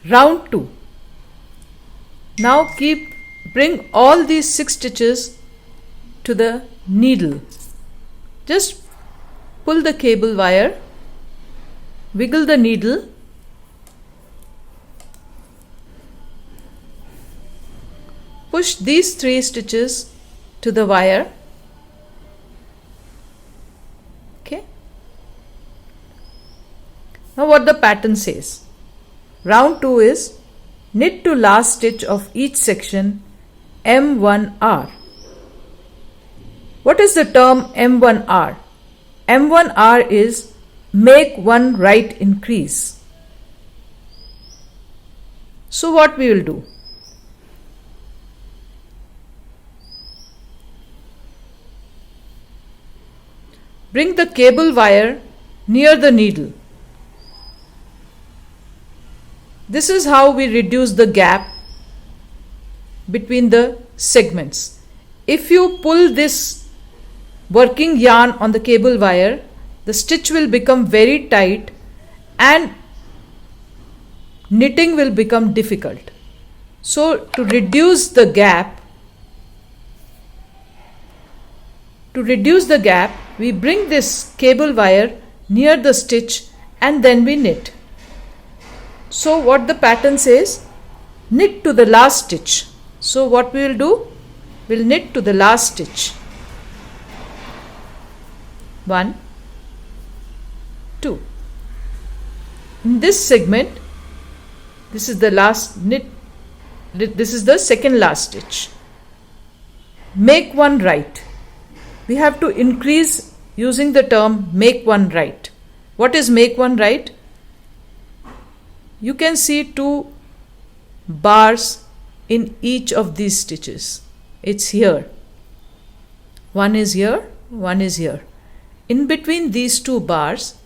Round 2. Now bring all these 6 stitches to the needle. Just pull the cable wire, wiggle the needle, push these 3 stitches to the wire. Okay. Now what the pattern says. Round 2 is knit to last stitch of each section M1R. What is the term M1R? M1R is make one right increase. So what we will do? Bring the cable wire near the needle. This is how we reduce the gap between the segments. If you pull this working yarn on the cable wire, the stitch will become very tight and knitting will become difficult. So to reduce the gap, we bring this cable wire near the stitch and then we knit. So what the pattern says, knit to the last stitch. So what we will do? We'll knit to the last stitch. 1, 2. In this segment, this is the last knit. This is the second last stitch. Make one right. We have to increase using the term make one right. What is make one right? You can see 2 bars in each of these stitches. It's here. One is here, one is here. In between these 2 bars,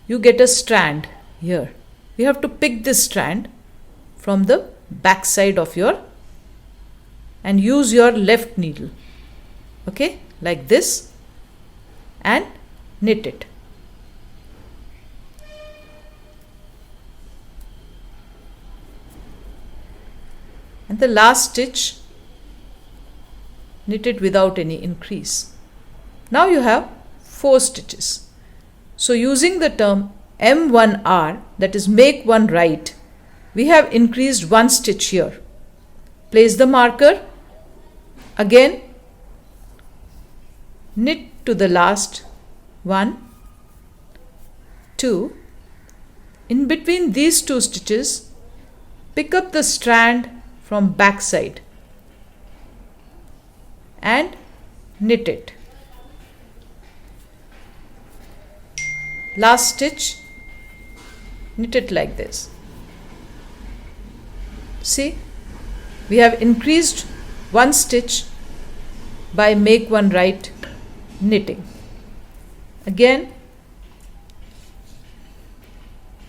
you get a strand here. You have to pick this strand from the back side of and use your left needle. Okay, like this, and knit it. And the last stitch, knit it without any increase. Now you have 4 stitches. So using the term M1R, that is make one right, we have increased 1 stitch here. Place the marker, again knit to the last 1, 2. In between these 2 stitches, pick up the strand from back side and knit it. Last stitch, knit it like this. See, we have increased 1 stitch by make one right knitting. Again,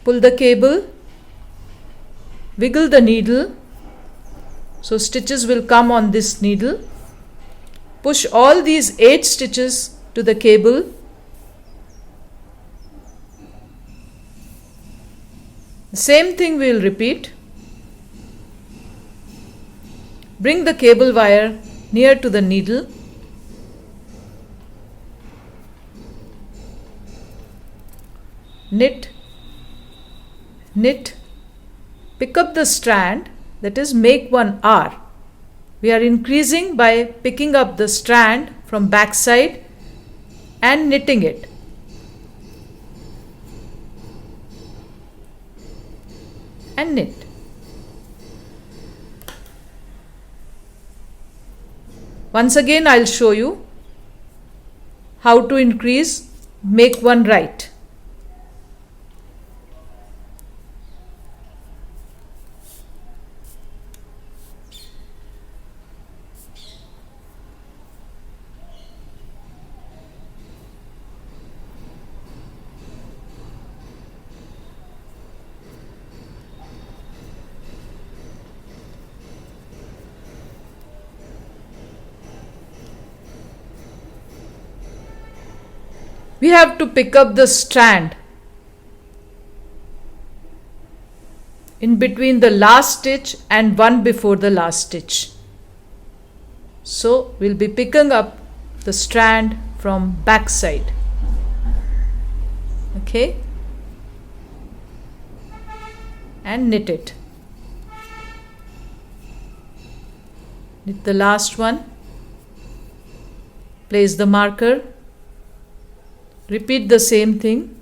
pull the cable, wiggle the needle, so stitches will come on this needle. Push all these 8 stitches to the cable. The same thing we will repeat. Bring the cable wire near to the needle. Knit, knit, pick up the strand, that is make one R. We are increasing by picking up the strand from back side and knitting it. And knit. Once again I will show you how to increase make one right. We have to pick up the strand in between the last stitch and one before the last stitch. So we'll be picking up the strand from back side. Okay, and knit it. Knit the last one, place the marker, repeat the same thing.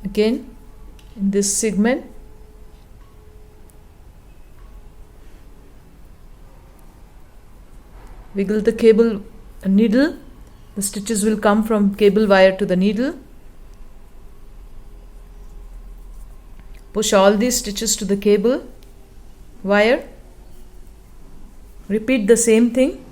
Again, in this segment, wiggle the cable needle. The stitches will come from cable wire to the needle. Push all these stitches to the cable wire. Repeat the same thing.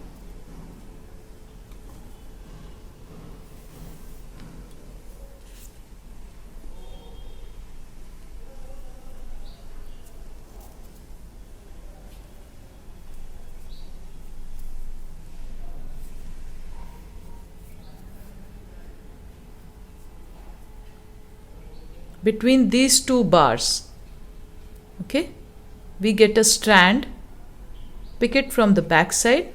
Between these two bars, okay, we get a strand, pick it from the back side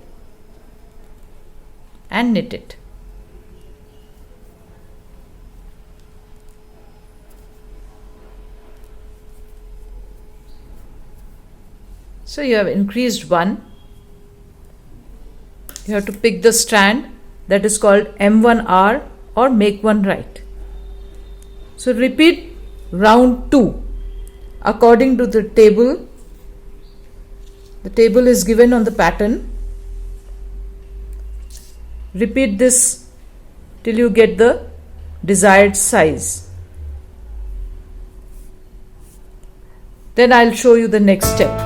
and knit it. So you have increased one. You have to pick the strand that is called M1R or make one right. So repeat round 2 according to the table. The table is given on the pattern. Repeat this till you get the desired size. Then I'll show you the next step.